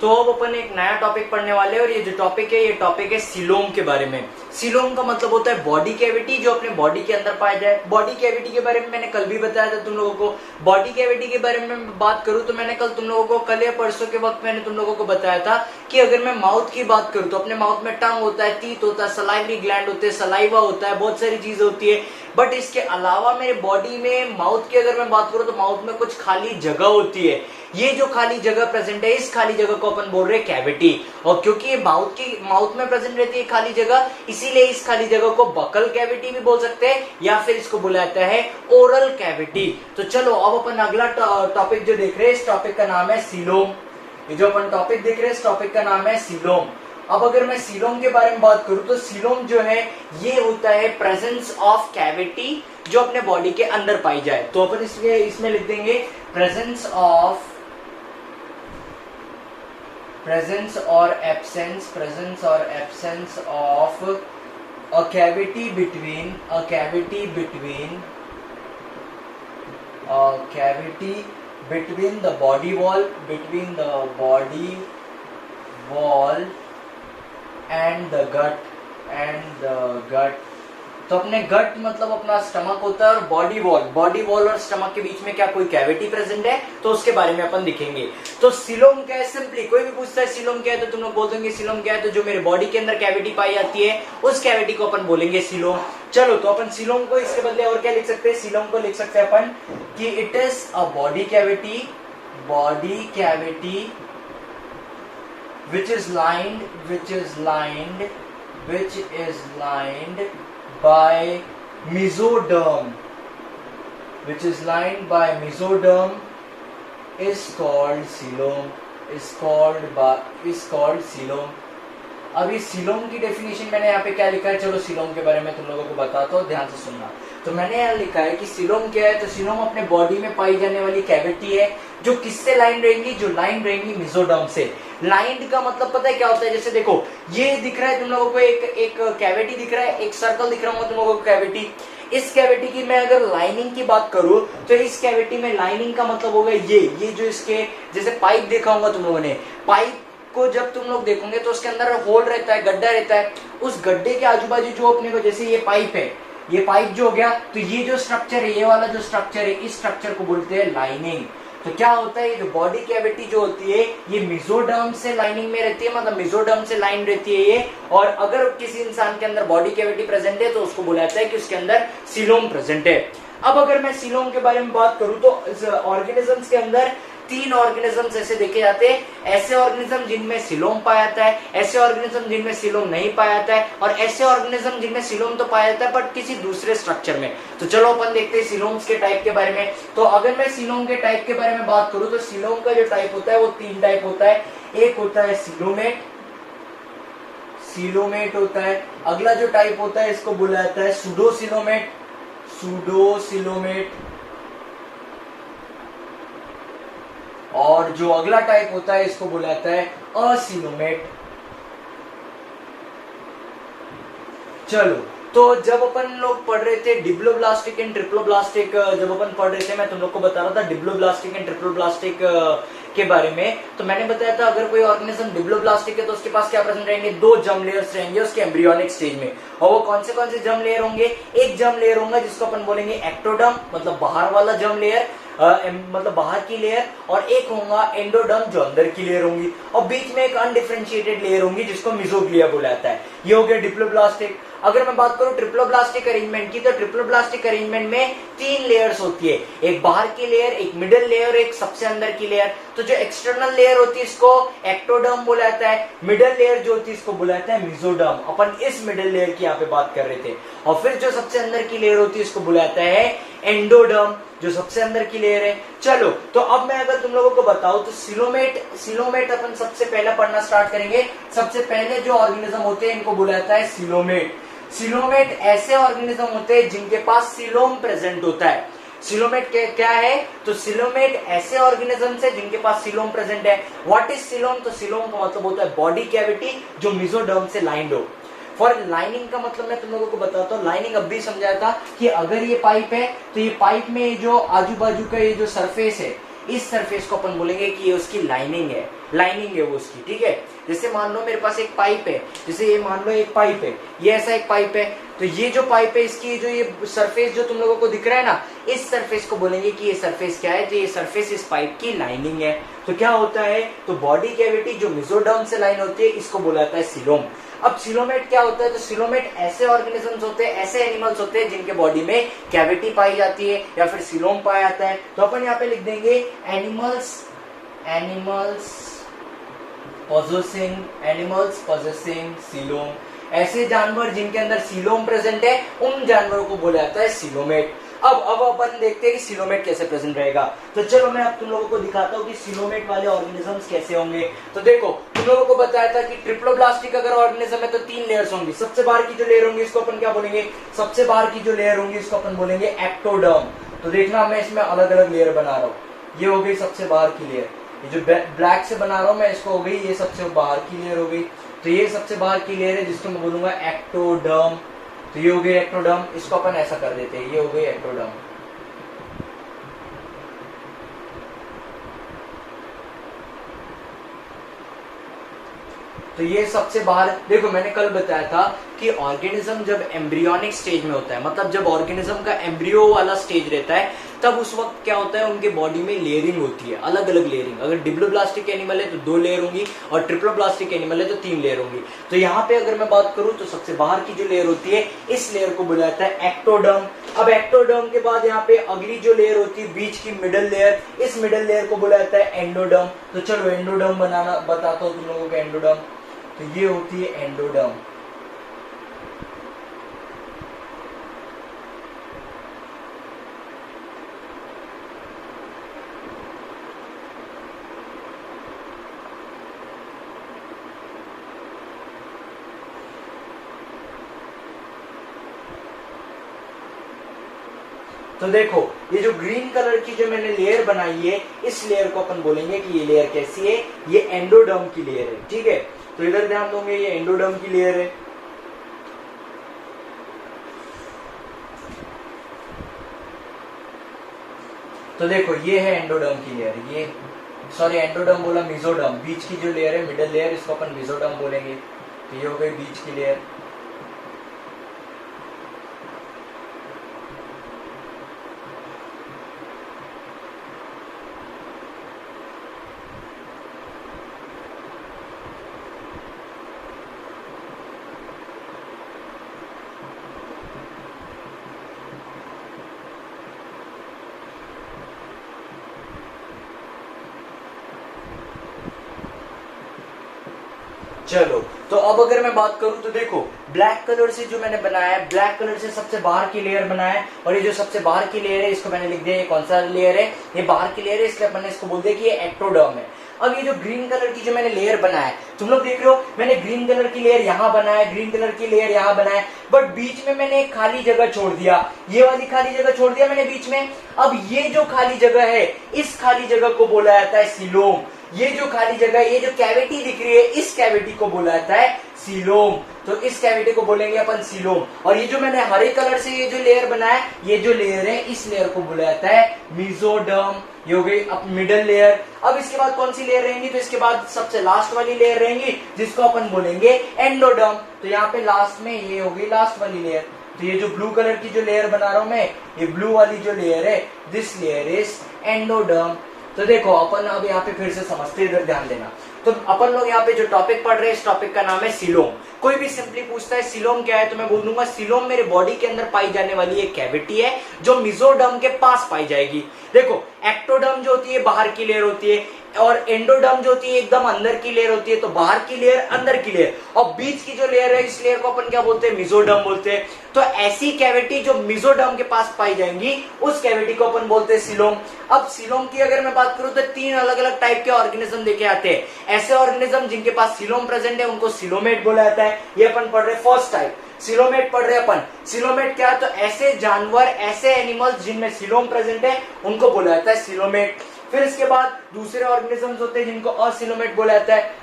तो अब अपन एक नया टॉपिक पढ़ने वाले हैं और ये जो टॉपिक है ये टॉपिक है सीलोम के बारे में। सीलोम का मतलब होता है बॉडी कैविटी जो अपने बॉडी के अंदर पाया जाए। बॉडी कैविटी के बारे में मैंने कल भी बताया था तुम लोगों को। बॉडी कैविटी के बारे में बात करूं तो मैंने कल तुम लोगों को, कल या परसों के वक्त मैंने तुम लोगों को बताया था कि अगर मैं माउथ की बात करूं तो अपने माउथ में टंग होता है, टीथ होता है, सलाइवरी ग्लैंड होते हैं, सलाइवा होता है, बहुत सारी चीजें होती है। बट इसके अलावा मेरे बॉडी में माउथ की अगर मैं बात करूं तो माउथ में कुछ खाली जगह होती है। ये जो खाली जगह प्रेजेंट है, इस खाली जगह को अपन बोल रहे हैं कैविटी। और क्योंकि ये माउथ में प्रेजेंट रहती है खाली जगह, इसीलिए इस खाली जगह को बकल कैविटी भी बोल सकते हैं या फिर इसको बुलाया जाता है ओरल कैविटी। तो चलो अब अपन अगला टॉपिक जो देख रहे हैं, इस टॉपिक का नाम है सीलोम। ये जो अपन टॉपिक देख रहे हैं इस टॉपिक का नाम है सीलोम। अब अगर मैं सीलोम के बारे में बात करूं तो सीलोम जो है ये होता है प्रेजेंस ऑफ कैविटी जो अपने बॉडी के अंदर पाई जाए। तो अपन इसमें लिख देंगे प्रेजेंस और absence of a cavity between the body wall and the gut। तो अपने गट मतलब अपना स्टमक होता है और बॉडी वॉल और स्टमक के बीच में क्या कोई कैविटी प्रेजेंट है तो उसके बारे में अपन दिखेंगे। तो सीलोम क्या है, सिंपली कोई भी पूछता है सीलोम क्या है तो तुम लोग बोल देंगे सीलोम क्या है, तो जो मेरे बॉडी के अंदर कैविटी पाई जाती है उस कैविटी को अपन बोलेंगे सीलोम। चलो तो अपन सीलोम को इसके बदले और क्या लिख सकते हैं, सीलोम को लिख सकते हैं अपन कि it is a body cavity which is lined by mesoderm, is called coelom. अब इस सीलोम की डेफिनेशन मैंने यहाँ पे क्या लिखा है, चलो सीलोम के बारे में तुम लोगों को बताता हूँ, ध्यान से सुनना। तो मैंने यहाँ लिखा है कि सीलोम क्या है, तो सीलोम अपने बॉडी में पाई जाने वाली कैविटी है जो किससे लाइन रहेंगी, जो लाइन रहेंगी मेसोडर्म से। लाइंड का मतलब पता है क्या होता है, जैसे देखो ये दिख रहा है तुम लोगों को, एक कैविटी दिख रहा है, एक सर्कल दिख रहा होगा तुम लोगों को कैविटी। इस कैविटी की मैं अगर लाइनिंग की बात करूं तो इस कैविटी में लाइनिंग का मतलब होगा ये जो इसके जैसे पाइप देखा होगा तुम लोगों ने, पाइप को जब तुम लोग देखोगे तो उसके अंदर होल रहता है, गड्ढा रहता है। उस गड्ढे के आजू बाजू जो अपने को, जैसे ये पाइप है, ये पाइप जो हो गया, तो ये जो स्ट्रक्चर है, ये वाला जो स्ट्रक्चर है, इस स्ट्रक्चर को बोलते हैं लाइनिंग। तो क्या होता है, ये जो बॉडी कैविटी जो होती है ये मेसोडर्म से लाइनिंग में रहती है, मतलब मेसोडर्म से लाइन रहती है ये। और अगर किसी इंसान के अंदर बॉडी कैविटी प्रेजेंट है तो उसको बोला जाता है कि उसके अंदर सीलोम प्रेजेंट है। अब अगर मैं सीलोम के बारे में बात करूं तो ऑर्गेनिजम्स के अंदर 3 ऑर्गेनिजम्स ऐसे देखे जाते हैं, ऐसे ऑर्गेनिज्म जिनमें सीलोम पाया जाता है, ऐसे ऑर्गेनिज्म जिनमें सीलोम नहीं पाया जाता है, और ऐसे ऑर्गेनिज्म जिनमें सीलोम तो पाया जाता है बट किसी दूसरे स्ट्रक्चर में। तो चलो अपन देखते हैं सीलोम्स के टाइप के बारे में। तो अगर मैं सीलोम के टाइप के बारे में बात करूं तो सीलोम का जो टाइप होता है वो 3 टाइप होता है। एक होता है सीलोमेट होता है। अगला जो टाइप होता है इसको बुलाया जाता है सूडोसिलोमेट। और जो अगला टाइप होता है इसको बुलाया जाता है असिलोमेट। चलो तो जब अपन लोग पढ़ रहे थे डिप्लोब्लास्टिक एंड ट्रिप्लोब्लास्टिक, जब अपन पढ़ रहे थे मैं तुम लोग को बता रहा था डिप्लोब्लास्टिक एंड ट्रिप्लोब्लास्टिक के बारे में। तो मैंने बताया था अगर कोई ऑर्गेनिज्म डिप्लोब्लास्टिक है तो उसके पास क्या प्रेजेंट रहेंगे, 2 जर्म लेयर्स रहेंगे उसके एम्ब्रियोनिक स्टेज में। और वो कौन से जर्म लेयर होंगे, एक जर्म लेयर होगा जिसको अपन बोलेंगे एक्टोडर्म, मतलब बाहर वाला जर्म लेयर, मतलब बाहर की लेयर, और एक होगा एंडोडर्म जो अंदर की लेयर होंगी, और बीच में एक अनडिफरेंशिएटेड लेयर होंगी जिसको मेसोग्लिया बोला जाता है। ये हो गया डिप्लोब्लास्टिक। अगर मैं बात करूं ट्रिप्लोब्लास्टिक अरेंजमेंट की, तो ट्रिप्लोब्लास्टिक अरेंजमेंट में 3 लेयर्स होती है, एक बाहर की लेयर, एक मिडिल लेयर, एक सबसे अंदर की लेयर। तो जो एक्सटर्नल लेयर होती है इसको एक्टोडर्म बोला जाता है, मिडिल लेयर जो होती है इसको बोला जाता है मेसोडर्म। अपन इस मिडिल लेयर की यहाँ पे बात कर रहे थे। और फिर जो सबसे अंदर की लेयर होती है इसको बोला जाता है एंडोडर्म, जो सबसे अंदर की लेयर है। चलो तो अब मैं अगर तुम लोगों को बताऊं तो सीलोमेट अपन सबसे पहले पढ़ना स्टार्ट करेंगे। सबसे पहले जो ऑर्गेनिज्म होते हैं इनको बुलाया जाता है सीलोमेट ऐसे ऑर्गेनिज्म होते हैं जिनके पास सीलोम प्रेजेंट होता है। सीलोमेट क्या है, तो सीलोमेट ऐसे ऑर्गेनिज्म है जिनके पास सीलोम प्रेजेंट है। व्हाट इज सीलोम, तो सीलोम का मतलब होता है बॉडी कैविटी जो मेसोडर्म से लाइंड हो। फॉर लाइनिंग का मतलब मैं तुम लोगों को बताता हूँ, लाइनिंग अब भी समझाया था कि अगर ये पाइप है तो ये पाइप में जो आजू बाजू का ये जो सरफेस है, इस सरफेस को अपन बोलेंगे कि ये उसकी लाइनिंग है। लाइनिंग है वो उसकी, ठीक है। जैसे मान लो मेरे पास एक पाइप है, जैसे ये मान लो एक पाइप है, ये ऐसा एक पाइप है, तो ये जो पाइप है इसकी जो ये सरफेस जो तुम लोगों को दिख रहा है ना, इस सरफेस को बोलेंगे कि ये सरफेस क्या है, तो ये सरफेस इस पाइप की लाइनिंग है। तो क्या होता है, तो बॉडी कैविटी जो मेसोडर्म से लाइन होती है इसको बोला जाता है सीलोम। अब सीलोमेट क्या होता है, तो सीलोमेट ऐसे ऑर्गेनिजम्स होते हैं, ऐसे एनिमल्स होते हैं जिनके बॉडी में कैविटी पाई जाती है या फिर सीलोम पाया जाता है। तो अपन यहाँ पे लिख देंगे एनिमल्स possessing सीलोम। ऐसे जानवर जिनके अंदर सीलोम प्रेजेंट है उन जानवरों को बोला जाता है सीलोमेट। अब अपन देखते हैं कि सीलोमेट कैसे प्रेजेंट रहेगा। तो चलो मैं अब तुम लोगों को दिखाता हूँ कि सीलोमेट वाले ऑर्गेनिजम्स कैसे होंगे। तो देखो तुम लोगों को बताया था कि ट्रिप्लोब्लास्टिक अगर ऑर्गेनिज्म है तो 3 लेयर्स होंगी। सबसे बाहर की जो लेयर होंगी इसको अपन क्या बोलेंगे, सबसे बाहर की जो लेयर होंगी इसको अपन बोलेंगे एक्टोडर्म। तो देखना मैं इसमें अलग अलग लेयर बना रहा हूँ। ये हो गई सबसे बाहर की लेयर, ये जो ब्लैक से बना रहा हूँ मैं इसको हो गई ये सबसे बाहर की लेयर हो गई। तो ये सबसे बाहर की लेयर है जिसको मैं बोलूंगा एक्टोडर्म। तो ये हो गई एक्टोडर्म, इसको अपन ऐसा कर देते हैं, ये हो गई एक्टोडर्म। तो ये सबसे बाहर देखो, मैंने कल बताया था कि ऑर्गेनिज्म जब एम्ब्रियोनिक स्टेज में होता है, मतलब जब ऑर्गेनिज्म का एम्ब्रियो वाला स्टेज रहता है, तब उस वक्त क्या होता है, उनके बॉडी में लेयरिंग होती है, अलग अलग लेयरिंग। अगर डिप्लोब्लास्टिक एनिमल है तो 2 लेयर होंगी और ट्रिप्लोब्लास्टिक एनिमल है तो 3 लेयर होंगी। तो यहाँ पे अगर मैं बात करूं तो सबसे बाहर की जो लेयर होती है इस लेयर को बोला जाता है एक्टोडर्म। अब एक्टोडर्म के बाद यहाँ पे अगली जो लेयर होती है बीच की मिडल लेयर, इस मिडल लेयर को बोला जाता है एंडोडर्म। तो चलो एंडोडर्म बनाना बताता हूँ तुम लोगों को। एंडोडर्म तो ये होती है एंडोडर्म। तो देखो ये जो ग्रीन कलर की जो मैंने लेयर बनाई है इस लेयर को अपन बोलेंगे कि ये लेयर कैसी है, ये एंडोडर्म की लेयर है, ठीक है। तो इधर ध्यान दोगे ये एंडोडर्म की लेयर है। तो देखो ये है एंडोडर्म की लेयर, ये सॉरी एंडोडर्म बोला, मेसोडर्म, बीच की जो लेयर है मिडल लेयर इसको अपन मेसोडर्म बोलेंगे। तो ये हो गई बीच की लेयर। चलो तो अब अगर मैं बात करूं तो देखो ब्लैक कलर से जो मैंने बनाया है, ब्लैक कलर से सबसे बाहर की लेयर बनाया है, और ये जो सबसे बाहर की लेयर है इसको मैंने लिख दिया ये कौन सा लेयर है, ये बाहर की लेयर है, इसलिए मैंने इसको बोल दिया कि ये एक्टोडर्म है। अब ये जो ग्रीन कलर की जो मैंने लेयर बनाया है, तुम लोग देख रहे हो मैंने ग्रीन कलर की लेयर यहाँ बनाया, ग्रीन कलर की लेयर यहाँ बनाया, बट बीच में मैंने एक खाली जगह छोड़ दिया, ये वाली खाली जगह छोड़ दिया मैंने बीच में। अब ये जो खाली जगह है इस खाली जगह को बोला जाता है सीलोम। ये जो खाली जगह, ये जो कैविटी दिख रही है इस कैविटी को बोला जाता है सीलोम। तो इस कैविटी को बोलेंगे अपन सीलोम। और ये जो मैंने हरे कलर से ये जो लेयर बनाया, ये जो लेयर है इस लेयर को बोला जाता है मेसोडर्म। ये हो गई अब मिडल लेयर। अब इसके बाद कौन सी लेयर रहेंगी, तो इसके बाद सबसे लास्ट वाली लेयर रहेंगी जिसको अपन बोलेंगे एंडोडर्म। तो यहाँ पे लास्ट में ये हो गई लास्ट वाली लेयर। तो ये जो ब्लू कलर की जो लेयर बना रहा हूं मैं, ये ब्लू वाली जो लेयर है दिस लेयर इज एंडोडर्म। तो देखो अपन अब यहाँ पे फिर से समझते, इधर ध्यान देना। तो अपन लोग यहाँ पे जो टॉपिक पढ़ रहे हैं इस टॉपिक का नाम है सीलोम। कोई भी सिंपली पूछता है सीलोम क्या है, तो मैं बोल दूंगा सीलोम मेरे बॉडी के अंदर पाई जाने वाली एक कैविटी है जो मेसोडर्म के पास पाई जाएगी। देखो एक्टोडर्म जो होती है बाहर की लेयर होती है, और एंडोडर्म जो होती है एकदम अंदर की लेयर होती है। तो बाहर की लेयर, अंदर की लेयर, और बीच की जो लेयर है इस लेयर को अपन क्या बोलते हैं, मेसोडर्म बोलते हैं। तो ऐसी कैविटी जो मेसोडर्म के पास पाई जाएंगी उस कैविटी को अपन बोलते हैं सीलोम। अब सीलोम की अगर मैं बात करूं तो 3 अलग अलग टाइप के ऑर्गेनिज्म देखे आते हैं। ऐसे ऑर्गेनिज्म जिनके पास सीलोम प्रेजेंट है उनको सीलोमेट बोला जाता है। ये अपन पढ़ रहे फर्स्ट टाइप सीलोमेट पढ़ रहे अपन। सीलोमेट क्या है, तो ऐसे जानवर, ऐसे एनिमल्स जिनमें सीलोम प्रेजेंट है उनको बोला जाता है सीलोमेट। फिर इसके बाद दूसरे ऑर्गेनिजम्स होते हैं जिनको असीलोमेट बोला जाता है।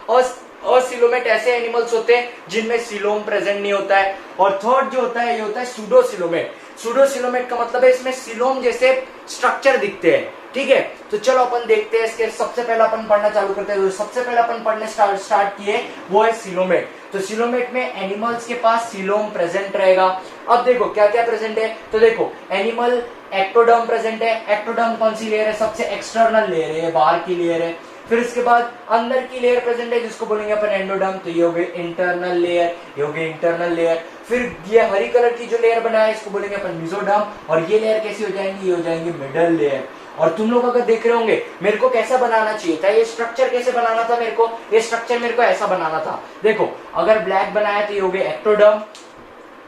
असीलोमेट ऐसे एनिमल्स होते हैं जिनमें सीलोम प्रेजेंट नहीं होता है। और थर्ड जो होता है ये होता है सूडोसीलोमेट। सूडोसीलोमेट का मतलब है इसमें सीलोम जैसे स्ट्रक्चर दिखते हैं, ठीक है, तो चलो अपन देखते हैं इसके। सबसे पहला अपन पढ़ना चालू करते हैं। सबसे पहला अपन पढ़ने स्टार्ट किए वो है सीलोमेट। तो सीलोमेट में एनिमल्स के पास सीलोम प्रेजेंट रहेगा। अब देखो क्या क्या प्रेजेंट है, तो देखो एनिमल एक्टोडर्म प्रेजेंट है। एक्टोडर्म कौन सी लेयर है, सबसे एक्सटर्नल लेयर है, बाहर की लेयर है। फिर इसके बाद अंदर की लेयर प्रेजेंट है जिसको बोलेंगे अपन एंडोडर्म, तो ये हो गई इंटरनल लेयर, ये हो गई इंटरनल लेयर। फिर ये हरी कलर की जो लेयर बनाया है इसको बोलेंगे अपन मेसोडर्म, और ये लेयर कैसी हो जाएंगी, ये हो जाएंगी मिडल लेयर। और तुम लोग अगर देख रहे होंगे मेरे को कैसा बनाना चाहिए था, ये स्ट्रक्चर कैसे बनाना था मेरे को, ये स्ट्रक्चर मेरे को ऐसा बनाना था। देखो अगर ब्लैक बनाया तो ये हो गई एक्टोडर्म,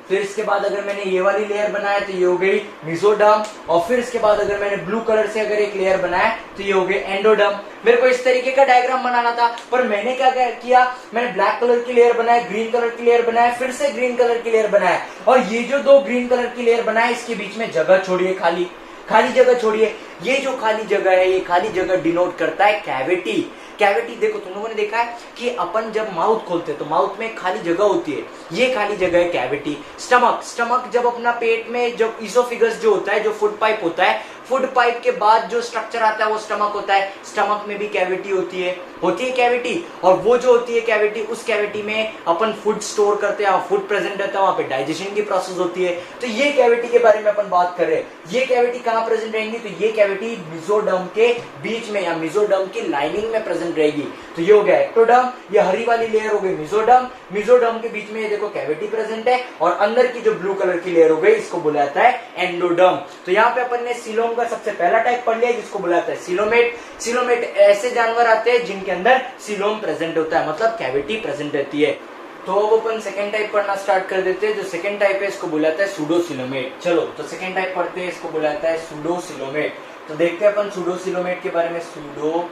फिर इसके बाद अगर मैंने ये वाली लेयर बनाया तो ये हो गई मेसोडर्म, और फिर इसके बाद अगर मैंने ब्लू कलर से अगर एक लेयर बनाया तो ये हो गई एंडोडर्म। मेरे को इस तरीके का डायग्राम बनाना था, पर मैंने क्या किया, मैंने ब्लैक कलर की लेयर बनाया, ग्रीन कलर की लेयर बनाया, फिर से ग्रीन कलर की लेयर बनाया, और ये जो दो ग्रीन कलर की लेयर बनाए इसके बीच में जगह छोड़िए, खाली जगह छोड़िए। ये जो खाली जगह है, ये खाली जगह डिनोट करता है कैविटी। कैविटी देखो तुम लोगों ने देखा है कि अपन जब माउथ खोलते हैं तो माउथ में खाली जगह होती है, ये खाली जगह है कैविटी। स्टमक जब अपना पेट में जब इसोफिगस जो होता है, जो फूड पाइप होता है, फूड पाइप के बाद जो स्ट्रक्चर आता है वो स्टमक होता है। स्टमक में भी कैविटी होती है कैविटी, और वो जो होती है कैविटी, उस कैविटी में अपन फूड स्टोर करते हैं, फूड प्रेजेंट रहता है, वहां पे डाइजेशन की प्रोसेस होती है। तो ये कैविटी के बारे में अपन बात कर रहे हैं। ये कैविटी कहां प्रेजेंट रहेंगी, तो ये कैविटी मेसोडर्म के बीच में या मेसोडर्म की लाइनिंग में प्रेजेंट रहेगी। तो ये हो गया एक्टोडर्म, ये हरी वाली लेयर हो गई मेसोडर्म, मेसोडर्म के बीच में ये देखो कैविटी प्रेजेंट है, और अंदर की जो ब्लू कलर की लेयर हो गई इसको बोला जाता है एंडोडर्म। तो यहाँ पे अपन ने सीलोम का सबसे पहला टाइप पढ़ लिया जिसको बोला जाता है सीलोमेट। सीलोमेट ऐसे जानवर आते हैं जिनके अंदर सीलोम प्रेजेंट होता है, मतलब कैविटी प्रेजेंट रहती है। तो अब अपन सेकंड टाइप पढ़ना स्टार्ट कर देते हैं। जो सेकंड टाइप है इसको बोला जाता है सूडोसिलोमेट। चलो तो सेकंड टाइप पढ़ते हैं, इसको बोला जाता है सूडोसिलोमेट। तो देखते हैं अपन सूडोसिलोमेट के बारे में। सूडोसिलोमेट,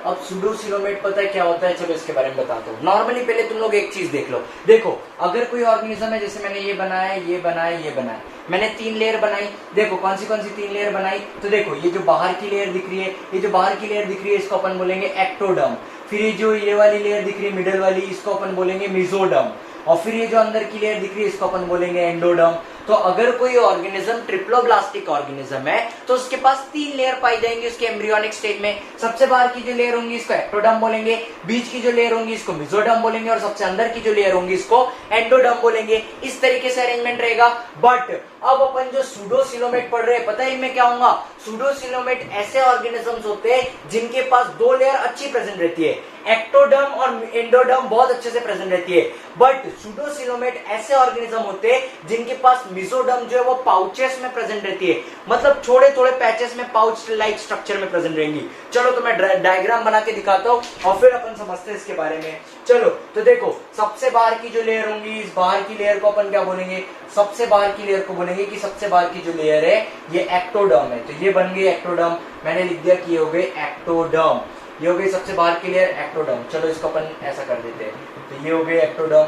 अब सूडोसिलोमेट पता है क्या होता है, चलो इसके बारे में बताता हूँ। नॉर्मली पहले तुम लोग एक चीज देख लो, देखो अगर कोई ऑर्गेनिज्म है, जैसे मैंने ये बनाया, ये बनाया, ये बनाया, मैंने 3 लेयर बनाई। देखो कौन सी 3 लेयर बनाई, तो देखो ये जो बाहर की लेयर दिख रही है, ये जो बाहर की लेयर दिख रही है इसको अपन बोलेंगे एक्टोडर्म। फिर ये जो ये वाली लेयर दिख रही है मिडल वाली, इसको अपन बोलेंगे मेसोडर्म, और फिर ये जो अंदर की लेयर दिख रही है इसको अपन बोलेंगे एंडोडर्म। तो अगर कोई ऑर्गेनिज्म ट्रिप्लोब्लास्टिक ऑर्गेनिज्म है तो उसके पास 3 लेयर पाई जाएंगी उसके एम्ब्रियोनिक स्टेज में। सबसे बाहर की जो लेयर होंगी इसको एक्टोडर्म बोलेंगे, बीच की जो लेयर होंगी इसको मेसोडर्म बोलेंगे, और सबसे अंदर की जो लेयर होंगी इसको एंडोडर्म बोलेंगे। इस तरीके से अरेंजमेंट रहेगा। बट अब अपन जो सूडोसिलोमेट पढ़ रहे हैं, पता है इनमें क्या होगा, सूडोसिलोमेट ऐसे ऑर्गेनिजम्स होते हैं जिनके पास 2 लेयर अच्छी प्रेजेंट रहती है, एक्टोडर्म और एंडोडर्म बहुत अच्छे से प्रेजेंट रहती है। बट सूडोसिलोमेट ऐसे ऑर्गेनिज्म होते हैं जिनके पास मेसोडर्म जो है वो पाउचेस में प्रेजेंट रहती है, मतलब थोड़े थोड़े पैचेस में पाउच लाइक स्ट्रक्चर में प्रेजेंट रहेंगी। चलो तो मैं डायग्राम बना के दिखाता हूँ और फिर अपन समझते हैं इसके बारे में। चलो तो देखो सबसे बाहर की जो लेयर होंगी, इस बाहर की लेयर को अपन क्या बोलेंगे, सबसे बाहर की लेयर को बोलेंगे कि सबसे बाहर की जो लेयर है ये एक्टोडर्म है। तो ये बन गई एक्टोडर्म, मैंने लिख दिया कि ये हो गई एक्टोडर्म, ये हो गई सबसे बाहर की लेयर एक्टोडर्म। चलो इसको अपन ऐसा कर देते हैं, तो ये हो गई एक्टोडर्म,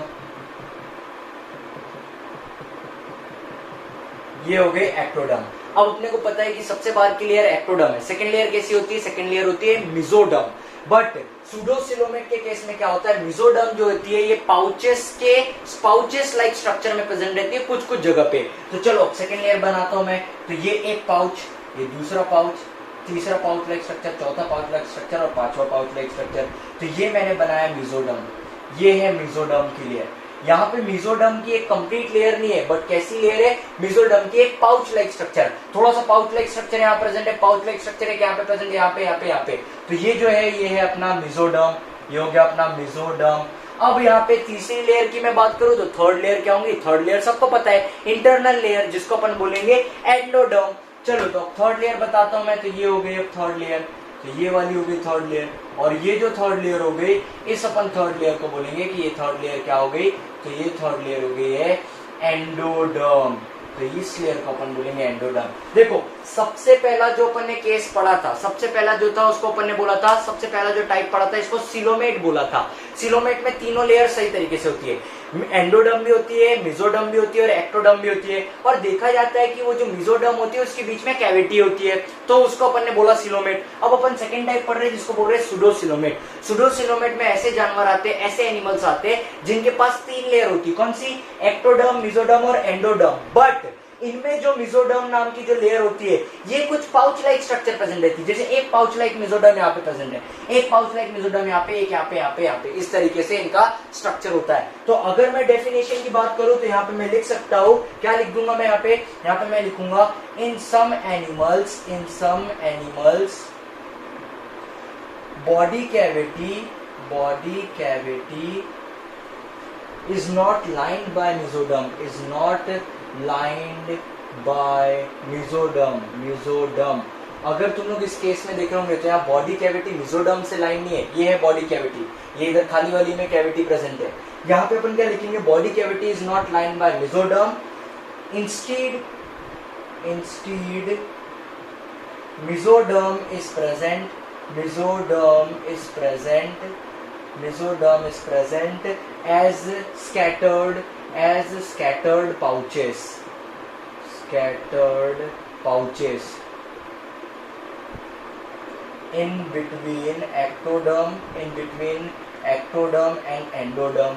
ये हो गई एक्टोडर्म। अब अपने को पता है कि सबसे बाहर की लेयर एक्टोडर्म है। सेकंड लेयर कैसी होती है, सेकंड लेयर होती है मेसोडर्म। बट सूडोसिलोमेट के केस में क्या होता है, मेसोडर्म जो होती है ये पाउचेस लाइक स्ट्रक्चर में प्रेजेंट रहती है कुछ कुछ जगह पे। तो चलो सेकंड लेयर बनाता हूं मैं। तो ये एक पाउच, ये दूसरा पाउच, तीसरा पाउच लाइक स्ट्रक्चर, चौथा पाउच लाइक स्ट्रक्चर और पांचवा पाउच लाइक स्ट्रक्चर। तो ये मैंने बनाया मेसोडर्म, ये है मेसोडर्म की लेयर। यहाँ पे मेसोडर्म की एक कंप्लीट लेयर नहीं है, बट कैसी लेयर है, मेसोडर्म की एक पाउच लाइक स्ट्रक्चर, थोड़ा सा पाउच लाइक स्ट्रक्चर यहाँ प्रेजेंट है, पाउच लाइक स्ट्रक्चर है यहाँ पे प्रेजेंट, यहाँ पे यहाँ पे यहाँ पे। तो ये जो है ये है अपना मेसोडर्म, ये हो गया अपना मेसोडर्म। अब यहाँ पे तीसरी लेयर की मैं बात करूं तो थर्ड लेयर क्या होंगी, थर्ड लेयर सबको पता है इंटरनल लेयर जिसको अपन बोलेंगे एंडोडर्म। चलो तो थर्ड लेयर बताता हूं मैं। तो ये हो गई अब थर्ड लेयर, तो ये वाली हो गई थर्ड लेयर, और ये जो थर्ड लेयर हो गई इस अपन थर्ड लेयर को बोलेंगे कि ये थर्ड लेयर क्या हो गई, तो ये थर्ड लेयर हो गई है एंडोडर्म। तो इस लेयर को अपन बोलेंगे एंडोडर्म। देखो सबसे पहला जो अपन ने केस पढ़ा था, सबसे पहला जो था उसको अपन ने बोला था, सबसे पहला जो टाइप पढ़ा था इसको सिलोमेट बोला था। सिलोमेट में तीनों लेयर सही तरीके से होती है, एंडोडर्म भी होती है, मेसोडर्म भी होती है और एक्टोडर्म भी होती है। और देखा जाता है कि वो जो मेसोडर्म होती है उसके बीच में कैविटी होती है, तो उसको अपन ने बोला सिलोमेट। अब अपन सेकंड टाइप पढ़ रहे हैं जिसको बोल रहे हैं सूडोसिलोमेट। सूडोसिलोमेट में ऐसे जानवर आते हैं, ऐसे एनिमल्स आते हैं जिनके पास 3 लेयर होती है, कौन सी, एक्टोडर्म, मेसोडर्म और एंडोडर्म। बट इनमें जो मेसोडर्म नाम की जो लेयर होती है, ये कुछ पाउच लाइक स्ट्रक्चर प्रेजेंट रहती है। जैसे एक पाउच लाइक मेसोडर्म यहाँ पे प्रेजेंट है, एक पाउच लाइक मेसोडर्म यहाँ पे, एक यहाँ पे, यहाँ पे, यहाँ पे, इस तरीके से इनका स्ट्रक्चर होता है। तो अगर मैं डेफिनेशन की बात करूं तो यहाँ पे मैं लिख सकता हूं, क्या लिख दूंगा मैं यहाँ पे मैं लिखूंगा in some animals body cavity is not lined by mesoderm। अगर तुम लोग इस केस में देख रहे होंगे तो यहाँ बॉडी कैविटी मेसोडर्म से लाइन नहीं है, ये है बॉडी कैविटी, ये इधर खाली वाली में कैविटी प्रेजेंट है। यहाँ पे अपन क्या लिखेंगे, body cavity is not lined bye mesoderm, instead mesoderm is present as scattered pouches in between ectoderm and endoderm,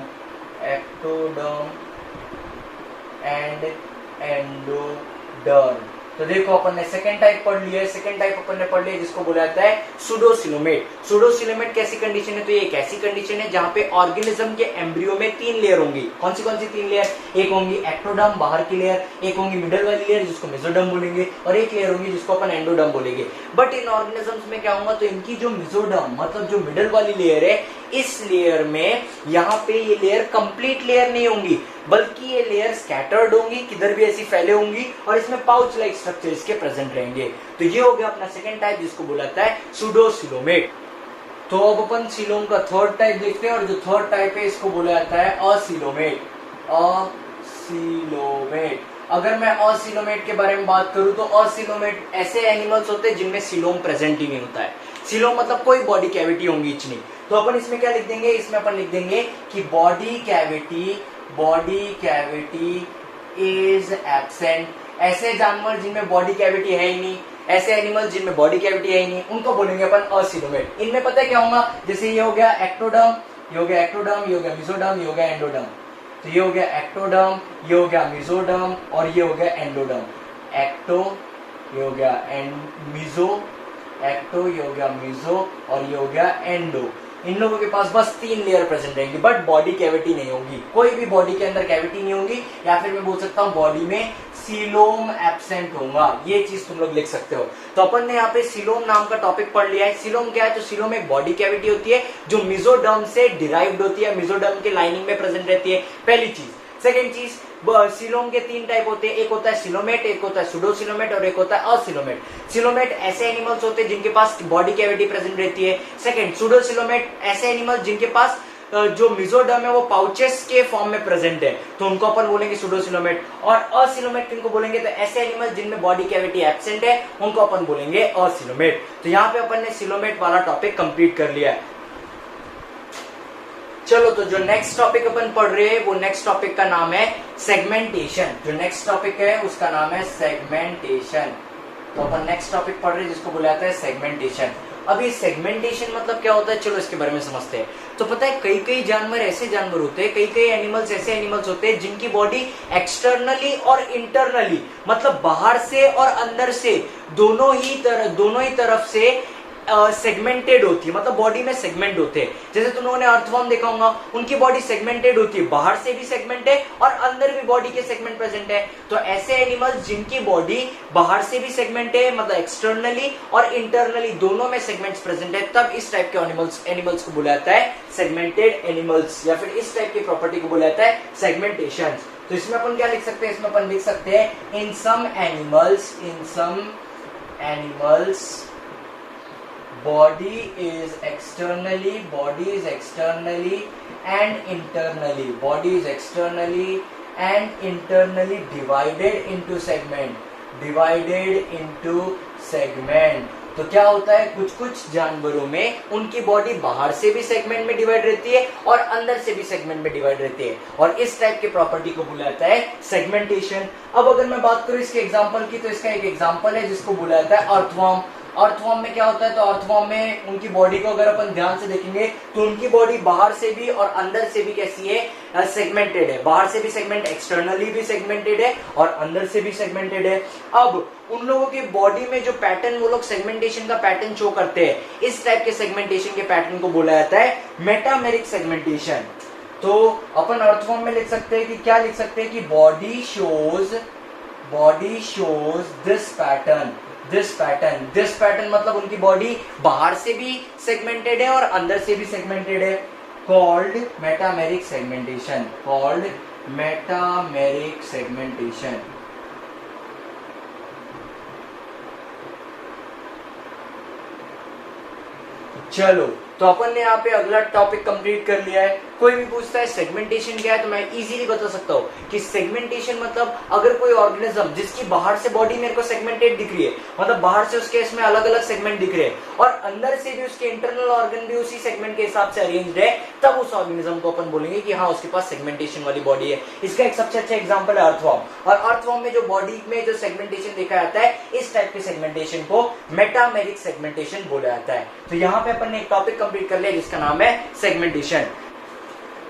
तो देखो अपन ने सेकंड टाइप पढ़ लिया है। सेकंड टाइप अपन ने पढ़ लिया जिसको बोला जाता है सूडोसिलोमेट। सूडोसिलोमेट कैसी कंडीशन है, तो ये एक ऐसी कंडीशन है जहां पे ऑर्गेनिज्म के एम्ब्रियो में 3 लेयर होंगी। कौन सी 3 लेयर, एक होंगी एक्टोडर्म बाहर की लेयर, एक होंगी मिडल वाली लेयर जिसको मेसोडर्म बोलेंगे, और एक लेयर होंगी जिसको अपन एंडोडर्म बोलेंगे। बट इन ऑर्गेनिजम्स में क्या होगा, तो इनकी जो मेसोडर्म मतलब जो मिडल वाली लेयर है, इस लेयर में यहाँ पे ये लेयर कंप्लीट लेयर नहीं होंगी, बल्कि ये लेयर स्कैटर्ड होंगी, किधर भी ऐसी फैले होंगी, और इसमें पाउच लाइक स्ट्रक्चर इसके प्रेजेंट रहेंगे। तो ये हो गया अपना सेकंड टाइप जिसको बोला जाता है सूडोसिलोमेट। तो अब अपन सिलोम का थर्ड टाइप देखते हैं, और जो थर्ड टाइप है इसको बोला जाता है असिलोमेट। अगर मैं असिलोमेट के बारे में बात करूं तो असिलोमेट ऐसे एनिमल्स होते हैं जिनमें सिलोम प्रेजेंट ही नहीं होता है। सिलोम मतलब कोई बॉडी कैविटी होंगी इतनी। तो अपन इसमें क्या लिख देंगे, इसमें अपन लिख देंगे कि बॉडी कैविटी इज एब्सेंट। ऐसे जानवर जिनमें बॉडी कैविटी है ही नहीं, ऐसे एनिमल्स जिनमें बॉडी कैविटी है ही नहीं, उनको बोलेंगे अपन असिलोमेट। इनमें पता है क्या होगा, जैसे ये हो गया एक्टोडर्म, ये हो गया मेसोडर्म, ये हो गया एंडोडर्म। तो ये हो गया एक्टोडर्म, ये हो गया मेसोडर्म, और ये हो गया एंडोडर्म। एक्टो, ये हो गया मीजो, एक्टो, ये हो गया मीजो, और ये हो गया एंडो। इन लोगों के पास बस 3 लेयर प्रेजेंट रहेंगी, बट बॉडी कैविटी नहीं होगी, कोई भी बॉडी के अंदर कैविटी नहीं होगी, या फिर मैं बोल सकता हूँ बॉडी में सीलोम एब्सेंट होगा। ये चीज तुम लोग लिख सकते हो। तो अपन ने यहाँ पे सीलोम नाम का टॉपिक पढ़ लिया है। सीलोम क्या है, तो सीलोम एक बॉडी कैविटी होती है जो मेसोडर्म से डिराइव्ड होती है, मेसोडर्म के लाइनिंग में प्रेजेंट रहती है, पहली चीज। सेकेंड चीज, सीलोम के 3 टाइप होते हैं, एक होता है सिलोमेट, एक होता है सूडोसिलोमेट, और एक होता है असिलोमेट। सिलोमेट ऐसे एनिमल्स होते हैं जिनके पास बॉडी कैविटी प्रेजेंट रहती है। सेकंड, सूडोसिलोमेट ऐसे एनिमल्स जिनके पास जो मेसोडर्म है वो पाउचेस के फॉर्म में प्रेजेंट है, तो उनको अपन बोलेंगे सूडोसिलोमेट। और असिलोमेट किनको बोलेंगे, तो ऐसे एनिमल्स जिनमें बॉडी कैविटी एब्सेंट है उनको अपन बोलेंगे असिलोमेट। तो यहाँ पे अपन ने सिलोमेट वाला टॉपिक कंप्लीट कर लिया है। चलो, तो जो नेक्स्ट टॉपिक अपन पढ़ रहे हैं वो नेक्स्ट टॉपिक का नाम है सेगमेंटेशन। जो नेक्स्ट टॉपिक है उसका नाम है सेगमेंटेशन। तो अपन नेक्स्ट टॉपिक पढ़ रहे हैं जिसको बोला जाता है सेगमेंटेशन। अब ये सेगमेंटेशन मतलब क्या होता है, चलो इसके बारे में समझते हैं। तो पता है कई जानवर ऐसे जानवर होते हैं, कई एनिमल्स ऐसे एनिमल्स होते हैं जिनकी बॉडी एक्सटर्नली और इंटरनली मतलब बाहर से और अंदर से दोनों ही तरफ से सेगमेंटेड होती है, मतलब बॉडी में सेगमेंट होते हैं। जैसे तुम लोगों ने अर्थवर्म देखा होगा, उनकी बॉडी सेगमेंटेड होती है, बाहर से भी सेगमेंट है और अंदर भी बॉडी के सेगमेंट प्रेजेंट है। तो ऐसे एनिमल्स जिनकी बॉडी बाहर से भी सेगमेंट है, मतलब एक्सटर्नली और इंटरनली दोनों में सेगमेंट्स प्रेजेंट है, तब इस टाइप के एनिमल्स को बोला जाता है सेगमेंटेड एनिमल्स, या फिर इस टाइप की प्रॉपर्टी को बोला जाता है सेगमेंटेशन। तो इसमें अपन क्या लिख सकते हैं, इसमें अपन लिख सकते हैं in some animals body is externally and internally divided into segment। तो क्या होता है, कुछ जानवरों में उनकी बॉडी बाहर से भी सेगमेंट में डिवाइड रहती है और अंदर से भी सेगमेंट में डिवाइड रहती है, और इस टाइप की प्रॉपर्टी को बोला जाता है सेगमेंटेशन। अब अगर मैं बात करूं इसके एग्जांपल की, तो इसका एक एग्जांपल है जिसको बोला जाता है अर्थवर्म। अर्थवॉर्म में क्या होता है, तो अर्थवॉर्म में उनकी बॉडी को अगर अपन ध्यान से देखेंगे तो उनकी बॉडी बाहर से भी और अंदर से भी कैसी है, सेगमेंटेड है। बाहर से भी सेगमेंट, एक्सटर्नली भी सेगमेंटेड है और अंदर से भी सेगमेंटेड है। अब उन लोगों की बॉडी में जो पैटर्न वो लोग सेगमेंटेशन का पैटर्न शो करते हैं, इस टाइप के सेगमेंटेशन के पैटर्न को बोला जाता है मेटामेरिक सेगमेंटेशन। तो अपन अर्थवॉर्म में लिख सकते हैं कि क्या लिख सकते हैं कि बॉडी शोज दिस पैटर्न मतलब उनकी बॉडी बाहर से भी सेगमेंटेड है और अंदर से भी सेगमेंटेड है, कॉल्ड मेटामेरिक सेगमेंटेशन। चलो, तो अपन ने यहाँ पे अगला टॉपिक कंप्लीट कर लिया है। कोई भी पूछता है सेगमेंटेशन क्या है, तो मैं इजीली बता सकता हूँ कि सेगमेंटेशन मतलब अगर कोई ऑर्गेनिज्म जिसकी बाहर से बॉडी मेरे को सेगमेंटेड दिख रही है, मतलब बाहर से उसके इसमें अलग अलग सेगमेंट दिख रहे हैं और अंदर से भी उसके इंटरनल ऑर्गन भी उसी सेगमेंट के हिसाब से अरेंज्ड है, तब उस ऑर्गेनिज्म को अपन बोलेंगे कि हाँ उसके पास सेगमेंटेशन वाली बॉडी है। इसका एक सबसे अच्छा एग्जाम्पल है अर्थवॉर्म, और अर्थवॉर्म में जो बॉडी में जो सेगमेंटेशन देखा जाता है, इस टाइप के सेगमेंटेशन को मेटामेरिक सेगमेंटेशन बोला जाता है। तो यहाँ पे अपन ने एक टॉपिक कंप्लीट कर लिया जिसका नाम है सेगमेंटेशन।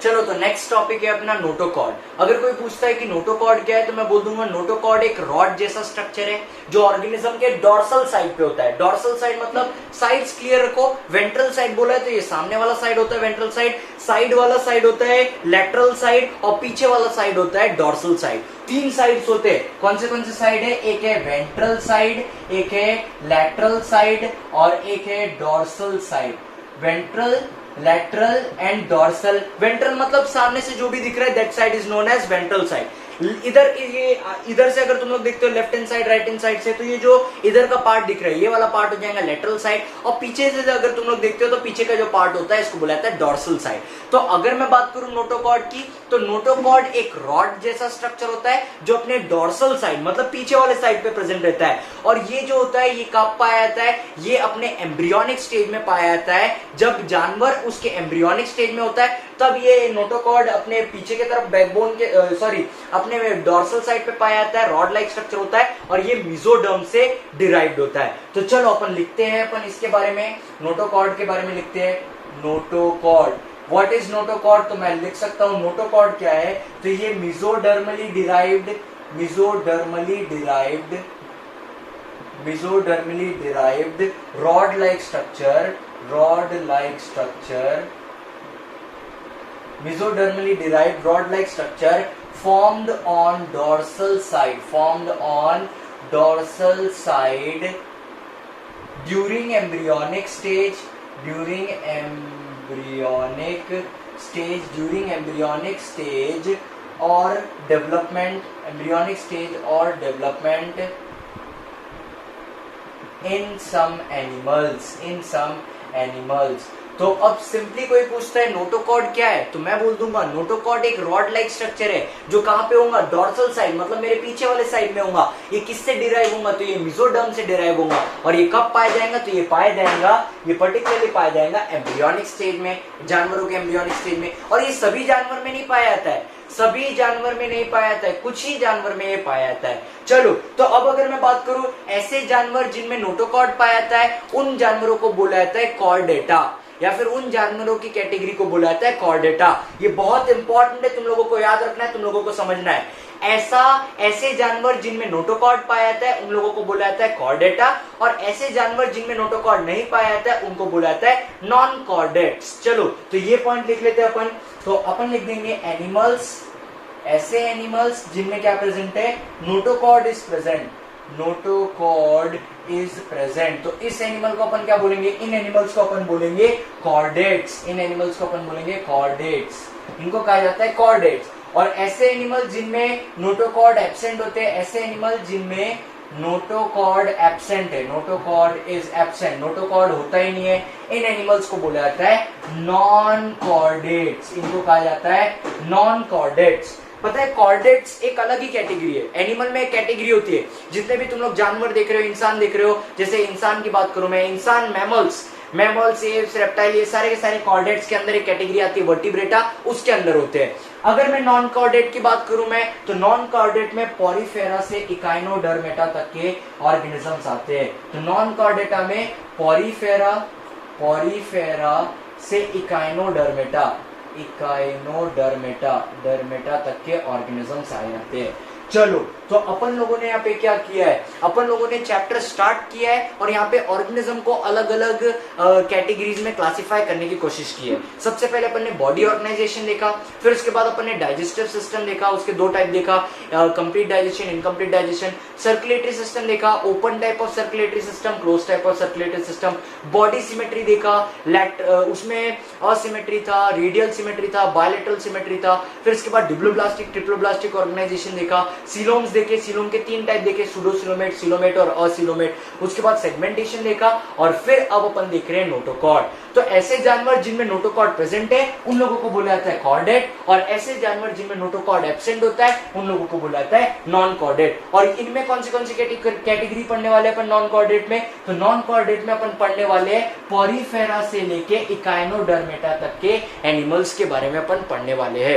चलो, तो नेक्स्ट टॉपिक है अपना नोटोकॉर्ड। अगर कोई पूछता है कि नोटोकॉर्ड क्या है, तो मैं बोल दूंगा नोटोकॉर्ड एक रॉड जैसा स्ट्रक्चर है जो ऑर्गेनिज्म के डॉर्सल साइड पे होता है। डॉर्सल साइड मतलब साइड्स क्लियर रखो। वेंट्रल साइड बोला है तो ये सामने वाला साइड होता है वेंट्रल साइड, साइड वाला साइड होता है लैटरल साइड और पीछे वाला साइड होता है डॉर्सल साइड। तीन साइड्स होते हैं। कौन से साइड है? एक है वेंट्रल साइड, एक है लैटरल साइड और एक है dorsal side. Ventral, lateral and dorsal. Ventral मतलब सामने से जो भी दिख रहा है that side is known as ventral side. इधर से अगर तुम लोग देखते हो left hand side right hand side से, तो ये जो इधर का पार्ट दिख रहा है ये वाला पार्ट हो जाएगा लेटरल साइड, और पीछे से अगर तुम लोग देखते हो तो पीछे का जो पार्ट होता है इसको बुलाता है डॉर्सल साइड। तो अगर मैं बात करूं नोटोकॉर्ड की, तो नोटोकॉर्ड एक रॉड जैसा स्ट्रक्चर होता है जो अपने डॉर्सल साइड मतलब पीछे वाले साइड पे प्रेजेंट रहता है। और ये जो होता है ये कब पाया जाता है? ये अपने एम्ब्रियोनिक स्टेज में पाया जाता है। जब जानवर उसके एम्ब्रियोनिक स्टेज में होता है तब ये नोटोकॉर्ड अपने पीछे की तरफ बैकबोन के अपने डॉर्सल साइड पे पाया जाता है, रॉड लाइक स्ट्रक्चर होता है और ये मेसोडर्म से डिराइव्ड होता है। तो चलो अपन लिखते हैं, अपन इसके बारे में नोटोकॉर्ड के बारे में लिखते हैं। Notochord, what is notochord? तो मैं लिख सकता हूं नोटोकॉर्ड क्या है, तो ये मेसोडर्मली derived rod like structure, mesodermally derived rod-like structure formed on dorsal side during embryonic stage or development in some animals। तो अब सिंपली कोई पूछता है नोटोकॉर्ड क्या है, तो मैं बोल दूंगा नोटोकॉर्ड एक रॉड लाइक स्ट्रक्चर है जो कहां पे होगा? डॉर्सल साइड मतलब मेरे पीछे वाले साइड में होगा। ये किससे डिराइव होगा? तो ये मेसोडर्म से डिराइव होगा। और ये कब पाया जाएगा? तो ये पर्टिकुलरली पाया जाएगा एम्ब्रियोनिक स्टेज में, जानवरों के एम्ब्रियोनिक स्टेज में। और ये सभी जानवर में नहीं पाया जाता है, कुछ ही जानवर में ये पाया जाता है। चलो, तो अब अगर मैं बात करूं ऐसे जानवर जिनमें नोटोकॉर्ड पाया जाता है, उन जानवरों को बोला जाता है कॉर्डेटा, या फिर उन जानवरों की कैटेगरी को बोला जाता है कॉर्डेटा। ये बहुत इंपॉर्टेंट है, तुम लोगों को याद रखना है, तुम लोगों को समझना है। ऐसे जानवर जिनमें नोटोकॉर्ड पाया जाता है उन लोगों को बोला जाता है कॉर्डेटा, और ऐसे जानवर जिनमें नोटोकॉर्ड नहीं पाया जाता है उनको बोला जाता है नॉन कॉर्डेट्स। चलो, तो ये पॉइंट लिख लेते हैं अपन। तो अपन लिख देंगे एनिमल्स, ऐसे एनिमल्स जिनमें क्या प्रेजेंट है? Notochord is present. तो इस एनिमल को अपन क्या बोलेंगे? इन एनिमल्स को अपन बोलेंगे कॉर्डेट्स। इनको कहा जाता है कॉर्डेट्स। और ऐसे एनिमल जिनमें नोटोकॉर्ड एब्सेंट होते हैं, ऐसे एनिमल जिनमें नोटोकॉर्ड एब्सेंट है, नोटोकॉर्ड होता ही नहीं है, इन एनिमल्स को बोला जाता है नॉन कॉर्डेट्स। इनको कहा जाता है नॉन कॉर्डेट्स। पता है कॉर्डेट्स एक अलग ही कैटेगरी है। एनिमल में एक कैटेगरी होती है, जितने भी तुम लोग जानवर देख रहे हो, इंसान देख रहे हो, जैसे इंसान की बात करूं मैं, इंसान मैमल्स, एप्स, रेप्टाइल, ये सारे के सारे कॉर्डेट्स के अंदर एक कैटेगरी आती है वर्टिब्रेटा, उसके अंदर होते हैं। अगर मैं नॉन कॉर्डेट की बात करूं मैं, तो नॉन कॉर्डेट में पॉरीफेरा से इकाइनोडर्मेटा तक के ऑर्गेनिजम्स आते हैं। तो नॉन कॉर्डेटा में पॉरीफेरा से इकाइनोडर्मेटा तक के ऑर्गेनिजम्स आए जाते हैं। चलो, तो अपन लोगों ने यहाँ पे क्या किया है, अपन लोगों ने चैप्टर स्टार्ट किया है और यहाँ पे ऑर्गेनिज्म को अलग अलग कैटेगरीज में क्लासिफाई करने की कोशिश की है। सबसे पहले अपन ने बॉडी ऑर्गेनाइजेशन देखा, फिर उसके बाद अपन ने डाइजेस्टिव सिस्टम देखा, उसके दो टाइप देखा, complete digestion, incomplete digestion. Circulatory system देखा, open type of circulatory system, close type of circulatory system. Body symmetry देखा, उसमें असिमेट्री था, रेडियल सिमेट्री था, बायलैटरल सिमेट्री था। फिर इसके बाद डिप्लोब्लास्टिक, ट्रिप्लोब्लास्टिक ऑर्गेनाइजेशन देखा, सीलोम्स देखे, सीलोम के 3 टाइप देखे, सूडोसिलोमेट, सिलोमेट और असिलोमेट। उसके बाद सेगमेंटेशन देखा और फिर अब अपन देख रहे हैं नोटोकॉर्ड। तो ऐसे जानवर जिनमें नोटोकॉर्ड प्रेजेंट है उन लोगों को बोला जाता है कॉर्डेट, और ऐसे जानवर जिनमें नोटोकॉर्ड एब्सेंट होता है उन लोगों को बोला जाता है नॉन कॉर्डेट। और इनमें कौन सी कैटेगरी पढ़ने वाले अपन नॉन कॉर्डेट में, तो नॉन कॉर्डेट में अपन पढ़ने वाले हैं पॉरीफेरा से लेके इकाइनोडर्मेटा तक के एनिमल्स के बारे में अपन पढ़ने वाले हैं।